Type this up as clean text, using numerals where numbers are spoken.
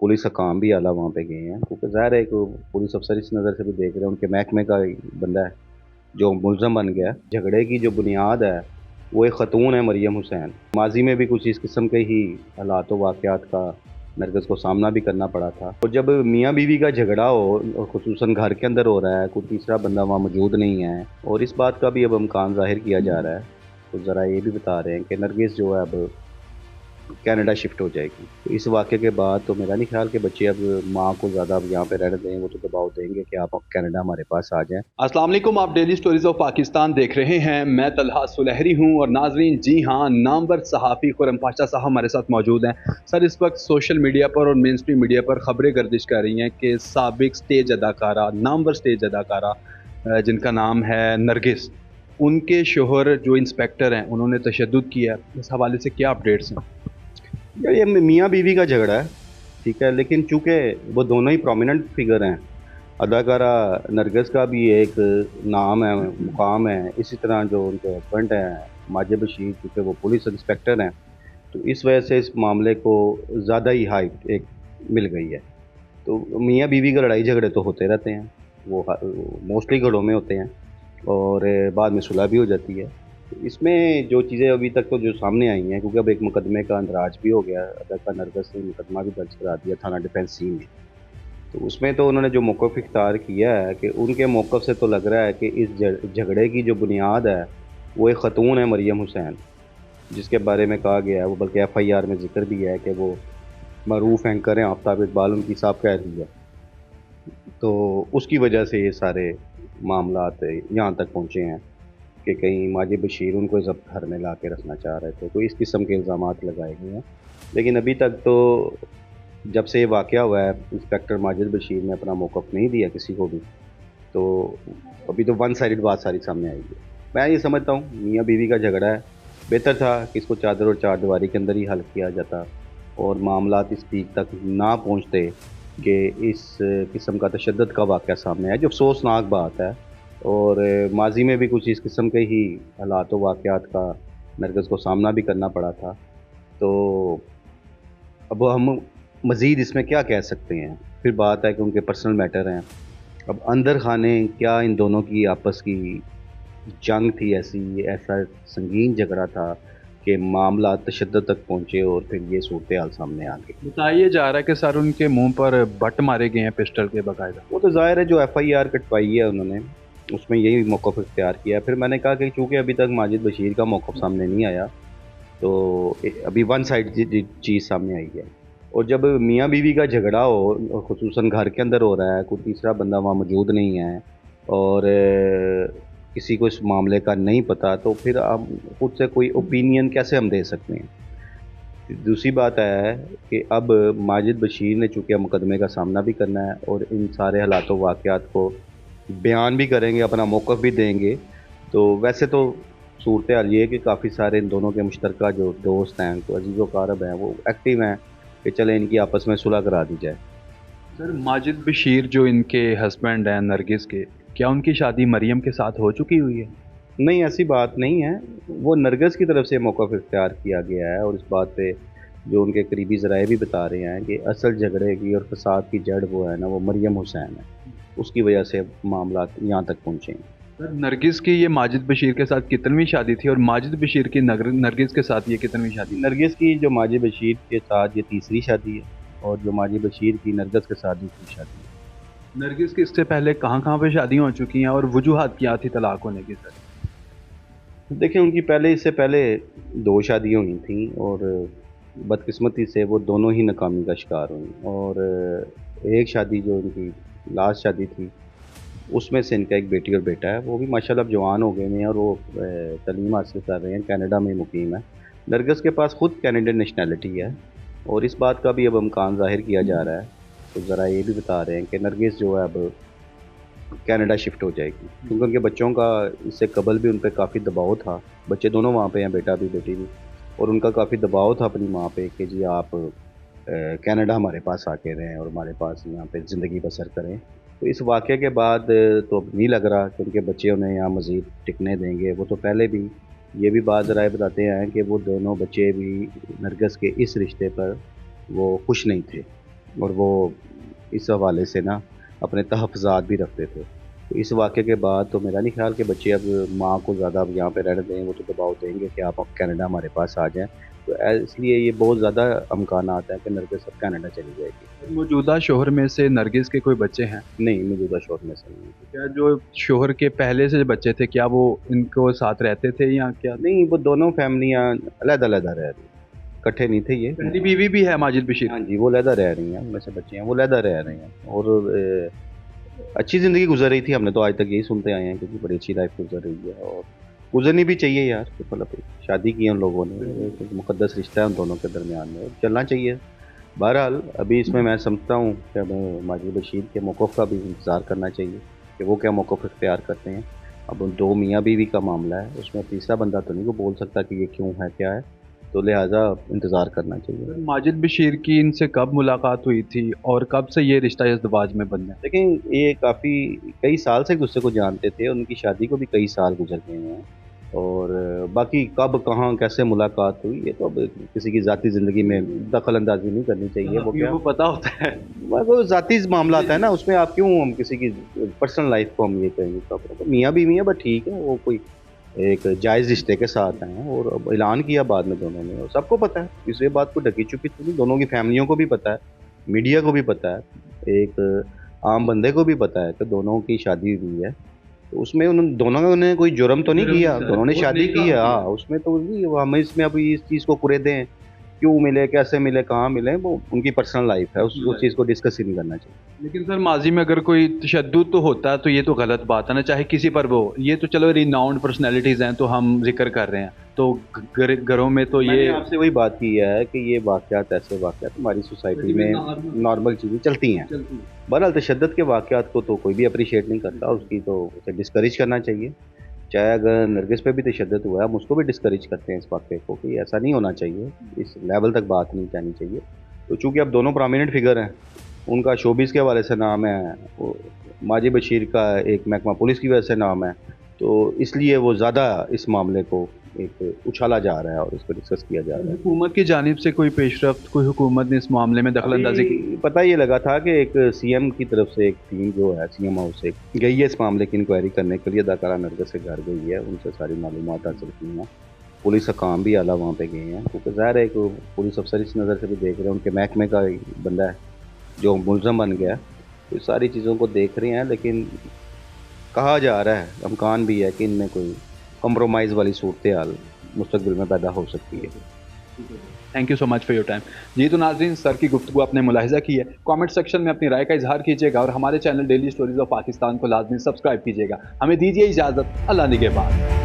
Police का काम भी आला वहाँ पे गए हैं, क्योंकि ज़ाहिर है कि पुलिस अफसर इस नज़र से भी देख रहे हैं, उनके महकमे का ही बंदा है जो मुलज़म बन गया है। झगड़े की जो बुनियाद है वो एक ख़तून है, मरियम हुसैन। माज़ी में भी कुछ इस किस्म के ही हालात व वाक़यात का नरगिस को सामना भी करना पड़ा था। और जब मियाँ बीवी का झगड़ा हो और ख़ुसूसन घर के अंदर हो रहा है, कोई तीसरा बंदा वहाँ मौजूद नहीं है और इस बात का भी अब इम्कान ज़ाहिर किया जा रहा है, तो ज़रा ये भी बता रहे हैं कि नरगिस जो है अब कनाडा शिफ्ट हो जाएगी। तो इस वाक़े के बाद तो मेरा नहीं ख़्याल कि बच्चे अब माँ को ज़्यादा अब यहाँ पे रहने देंगे, वो तो दबाव देंगे कि आप अब कनाडा हमारे पास आ जाएँ। अस्सलाम वालेकुम, आप डेली स्टोरीज़ ऑफ पाकिस्तान देख रहे हैं। मैं तलहा सुलहरी हूं और नाजरीन, जी हाँ, नामवर सहाफ़ी खुर्रम पाशा साहब हमारे साथ मौजूद हैं। सर, इस वक्त सोशल मीडिया पर और मेन स्ट्रीम मीडिया पर खबरें गर्दिश कर रही हैं कि साबिक स्टेज अदाकारा, नामवर स्टेज अदाकारा जिनका नाम है नरगिस, उनके शोहर जो इंस्पेक्टर हैं, उन्होंने तशद्दुद किया है। इस हवाले से क्या अपडेट्स हैं? यार ये मियाँ बीवी का झगड़ा है, ठीक है, लेकिन चूँकि वो दोनों ही प्रोमिनेंट फिगर हैं, अदाकारा नरगिस का भी एक नाम है, मुकाम है, इसी तरह जो उनके हस्बैंड हैं माजिद बशीर, चूँकि वो पुलिस इंस्पेक्टर हैं, तो इस वजह से इस मामले को ज़्यादा ही हाइप एक मिल गई है। तो मियाँ बीवी का लड़ाई झगड़े तो होते रहते हैं, वो मोस्टली घरों में होते हैं और बाद में सुलह भी हो जाती है। तो इसमें जो चीज़ें अभी तक तो जो सामने आई हैं, क्योंकि अब एक मुकदमे का अंदराज भी हो गया, अदाकारा नरगिस ने मुकदमा भी दर्ज करा दिया थाना डिफेंस सी में। तो उसमें तो उन्होंने जो मौक़िफ़ इख्तियार किया है कि उनके मौक़िफ़ से तो लग रहा है कि इस झगड़े की जो बुनियाद है, वो एक ख़तून है, मरियम हुसैन, जिसके बारे में कहा गया है, वो बल्कि एफ़आईआर में ज़िक्र भी है कि वो मरूफ़ एंकर हैं, आफ़ताब इक़बाल उनकी साहब कह रही है। तो उसकी वजह से ये सारे मामलात यहाँ तक पहुँचे हैं कि कहीं माजिद बशीर उनको ज़ब्त घर में ला के रखना चाह रहे थे, तो इस किस्म के इल्ज़ामात लगाए गए हैं। लेकिन अभी तक तो जब से ये वाक़या हुआ है, इंस्पेक्टर माजिद बशीर ने अपना मौक़िफ़ नहीं दिया किसी को भी, तो अभी तो वन साइडेड बात सारी सामने आई है। मैं ये समझता हूँ मियाँ बीवी का झगड़ा है, बेहतर था कि इसको चादर और चारदीवारी के अंदर ही हल किया जाता और मामलात इस पीक तक ना पहुँचते कि इस किस्म का तशद्दुद का वाक़या सामने आया, जो अफ़सोसनाक बात है। और माज़ी में भी कुछ इस किस्म के ही हालात व वाक़यात का नरगिस को सामना भी करना पड़ा था। तो अब हम मज़ीद इसमें क्या कह सकते हैं? फिर बात है कि उनके पर्सनल मैटर हैं। अब अंदर खाने क्या इन दोनों की आपस की जंग थी, ऐसा संगीन झगड़ा था कि मामला तशद्दुद तक पहुँचे और फिर ये सूरत-ए-हाल सामने आ गई। बताइए जा रहा है कि सर उनके मुंह पर बट मारे गए हैं पिस्टल के बाकायदा। वो तो ज़ाहिर है जो एफ़आईआर कटवाई है उन्होंने, उसमें यही मौक़िफ़ इख्तियार किया है। फिर मैंने कहा कि चूँकि अभी तक माजिद बशीर का मौक़िफ़ सामने नहीं आया, तो अभी वन साइड चीज़ सामने आई है। और जब मियाँ बीवी का झगड़ा हो और ख़ुसूसन घर के अंदर हो रहा है, कोई तीसरा बंदा वहाँ मौजूद नहीं है और किसी को इस मामले का नहीं पता, तो फिर आप खुद से कोई ओपिनियन कैसे हम दे सकते हैं? दूसरी बात है कि अब माजिद बशीर ने चूँकि मुकदमे का सामना भी करना है और इन सारे हालात व वाक़यात को बयान भी करेंगे, अपना मौक़िफ़ भी देंगे। तो वैसे तो सूरत-ए-हाल ये है कि काफ़ी सारे इन दोनों के मुश्तरका जो दोस्त हैं, तो अज़ीज़-ओ-क़ारब हैं, वो एक्टिव हैं कि चलें इनकी आपस में सुलह करा दी जाए। सर, माजिद बशीर जो इनके हस्बैंड हैं नरगिस के, क्या उनकी शादी मरियम के साथ हो चुकी हुई है? नहीं, ऐसी बात नहीं है। वो नरगिस की तरफ से मौक़िफ़ इख्तियार किया गया है और इस बात पे जो उनके करीबी ज़राए भी बता रहे हैं कि असल झगड़े की और फ़साद की जड़ वो है ना, वो मरियम हुसैन है। उसकी वजह से मामलात यहाँ तक पहुँचे हैं। सर, नरगिस की ये माजिद बशीर के साथ कितनवीं शादी थी और माजिद बशीर की नरगिस के साथ ये कितनवीं शादी? नरगिस की जो माजिद बशीर के साथ ये तीसरी शादी है और जो माजिद बशीर की नरगिस के साथ दूसरी शादी है। नरगिस की इससे पहले कहाँ-कहाँ पे शादियाँ हो चुकी हैं और वजूहात क्या थी तलाक होने की सर? देखिए, उनकी पहले इससे पहले 2 शादियाँ हुई थीं और बदकिस्मती से वो दोनों ही नाकामी का शिकार हुईं और एक शादी जो उनकी लास्ट शादी थी, उसमें से इनका एक बेटी और बेटा है। वो भी माशाल्लाह अब जवान हो गए हैं और वो तालीम हासिल कर रहे हैं, कनाडा में मुकीम है। नरगिस के पास खुद कैनेडियन नेशनैलिटी है और इस बात का भी अब इम्कान ज़ाहिर किया जा रहा है। तो ज़रा ये भी बता रहे हैं कि नरगिस जो है अब कनाडा शिफ्ट हो जाएगी, क्योंकि उनके बच्चों का इससे कबल भी उन पे काफ़ी दबाव था। बच्चे दोनों वहाँ पे हैं, बेटा भी बेटी भी, और उनका काफ़ी दबाव था अपनी माँ पे कि जी आप कनाडा हमारे पास आके रहें और हमारे पास यहाँ पे ज़िंदगी बसर करें। तो इस वाक़ये के बाद तो अब नहीं लग रहा कि उनके बच्चे उन्हें यहाँ मज़ीद टिकने देंगे। वो तो पहले भी ये भी बात ज़राए बताते हैं कि वो दोनों बच्चे भी नरगिस के इस रिश्ते पर वो खुश नहीं थे। और वो इस हवाले से ना अपने तहफ़्ज़ात भी रखते थे। तो इस वाक़े के बाद तो मेरा नहीं ख़्याल कि बच्चे अब माँ को ज़्यादा अब यहाँ पे रहने दें, वो तो दबाव देंगे कि आप अब कनाडा हमारे पास आ जाएँ। तो इसलिए ये बहुत ज़्यादा अमकानात हैं कि नरगिस अब कनाडा चली जाएगी। मौजूदा शौहर में से नरगिस के कोई बच्चे हैं? नहीं, मौजूदा शौहर में से नहीं। क्या जो शौहर के पहले से बच्चे थे, क्या वो इनको साथ रहते थे या क्या? नहीं, वो दोनों फ़ैमिलियाँ अलग-अलग रह रही हैं, इकट्ठे नहीं थे ये। पहली बीवी भी है माजिद बशीर? हाँ जी, वो अलहदा रह रही हैं, उनमें से बच्चे हैं, वो अलहदा रह रही हैं और अच्छी ज़िंदगी गुज़र रही थी, हमने तो आज तक यही सुनते आए हैं क्योंकि बड़ी अच्छी लाइफ़ गुज़र रही है और गुज़रनी भी चाहिए यार। कि मतलब शादी की है उन लोगों ने, एक मुक़द्दस रिश्ता है उन दोनों के दरमियान में, चलना चाहिए। बहरहाल अभी इसमें मैं समझता हूँ कि हमें माजिद बशीर के मौक़िफ़ का भी इंतज़ार करना चाहिए कि वो क्या मौक़िफ़ इख्तियार करते हैं। अब उन 2 मियाँ बीवी का मामला है, उसमें तीसरा बंदा तो नहीं वो बोल सकता कि ये क्यों है, क्या है, तो लिहाज़ा इंतज़ार करना चाहिए। माजिद बशीर की इनसे कब मुलाकात हुई थी और कब से ये रिश्ता इज़्दिवाज में बन गया? लेकिन ये काफ़ी कई साल से एक-दूसरे को जानते थे, उनकी शादी को भी कई साल गुज़र गए हैं और बाकी कब, कहाँ, कैसे मुलाकात हुई, ये तो अब किसी की ज़ाती ज़िंदगी में दखल-अंदाज़ी नहीं करनी चाहिए। वो क्या वो पता होता है। वो ज़ाती मामला आता है ना, उसमें आप क्यों हम किसी की पर्सनल लाइफ़ को हम ये कहेंगे। तो मियाँ-बीवी हैं, बट ठीक है, वो कोई एक जायज़ रिश्ते के साथ आए हैं और अब ऐलान किया बाद में दोनों ने और सबको पता है, इस ये बात को ढकी-छुपी तो नहीं, दोनों की फैमिलियों को भी पता है, मीडिया को भी पता है, एक आम बंदे को भी पता है कि दोनों की शादी हुई है। तो उसमें उन दोनों ने कोई जुर्म तो नहीं किया, दोनों ने शादी की है। हाँ, उसमें तो नहीं हम इसमें अभी इस चीज़ को कुरेदें, क्यों मिले, कैसे मिले, कहाँ मिले, वो उनकी पर्सनल लाइफ़ है, उस चीज़ को डिस्कस ही नहीं करना चाहिए। लेकिन सर माज़ी में अगर कोई तशद्दुद तो होता है तो ये तो गलत बात है ना, चाहे किसी पर वो हो। ये तो चलो रिनाउंड पर्सनैलिटीज़ हैं तो हम ज़िक्र कर रहे हैं। तो घरों में तो मैंने ये आपसे वही बात की है कि ये वाक़यात ऐसे वाक़यात हमारी सोसाइटी में नॉर्मल चीज़ें चलती हैं। बहरहाल तशद्दुद के वाक़यात को तो कोई भी एप्रिशिएट नहीं करता, उसकी तो उसे डिस्करेज करना चाहिए। चाहे अगर नरगिस पे भी तशद्दुद हुआ है, हम उसको भी डिस्करेज करते हैं इस वाक़ये को कि ऐसा नहीं होना चाहिए, इस लेवल तक बात नहीं जानी चाहिए। तो चूँकि अब दोनों प्रोमिनेंट फ़िगर हैं, उनका शोबिज़ के हवाले से नाम है, वो माजिद बशीर का एक महकमा पुलिस की वजह से नाम है, तो इसलिए वो ज़्यादा इस मामले को एक उछाला जा रहा है और इसको डिस्कस किया जा रहा है। हुकूमत की जानिब से कोई पेशरफ्त, कोई हुकूमत ने इस मामले में दखल-अंदाज़ी की? अभी पता ये लगा था कि एक सीएम की तरफ से एक टीम जो है सीएम हाउस से गई है इस मामले की इंक्वायरी करने के लिए, अदाकारा नरगिस के घर गई है, उनसे सारी मालूमात हासिल की हैं। पुलिस हकाम भी आला वहाँ पे गए हैं क्योंकि ज़ाहिर है एक पुलिस अफसर इस नज़र से भी देख रहे हैं, उनके महकमे का एक बंदा है जो मुलज़म बन गया है। तो सारी चीज़ों को देख रहे हैं, लेकिन कहा जा रहा है, इम्कान भी है कि इनमें कोई कॉम्प्रोमाइज़ वाली सूरत-ए-हाल मुस्तकबिल में पैदा हो सकती है। Thank you so much for your time. जी तो नाज़रीन, सर की गुफ्तगू आपने मुलाहिज़ा की है। कमेंट सेक्शन में अपनी राय का इज़हार कीजिएगा और हमारे channel daily stories of Pakistan को लाज़मी सब्सक्राइब कीजिएगा। हमें दीजिए इजाज़त। अल्लाह निगहबान।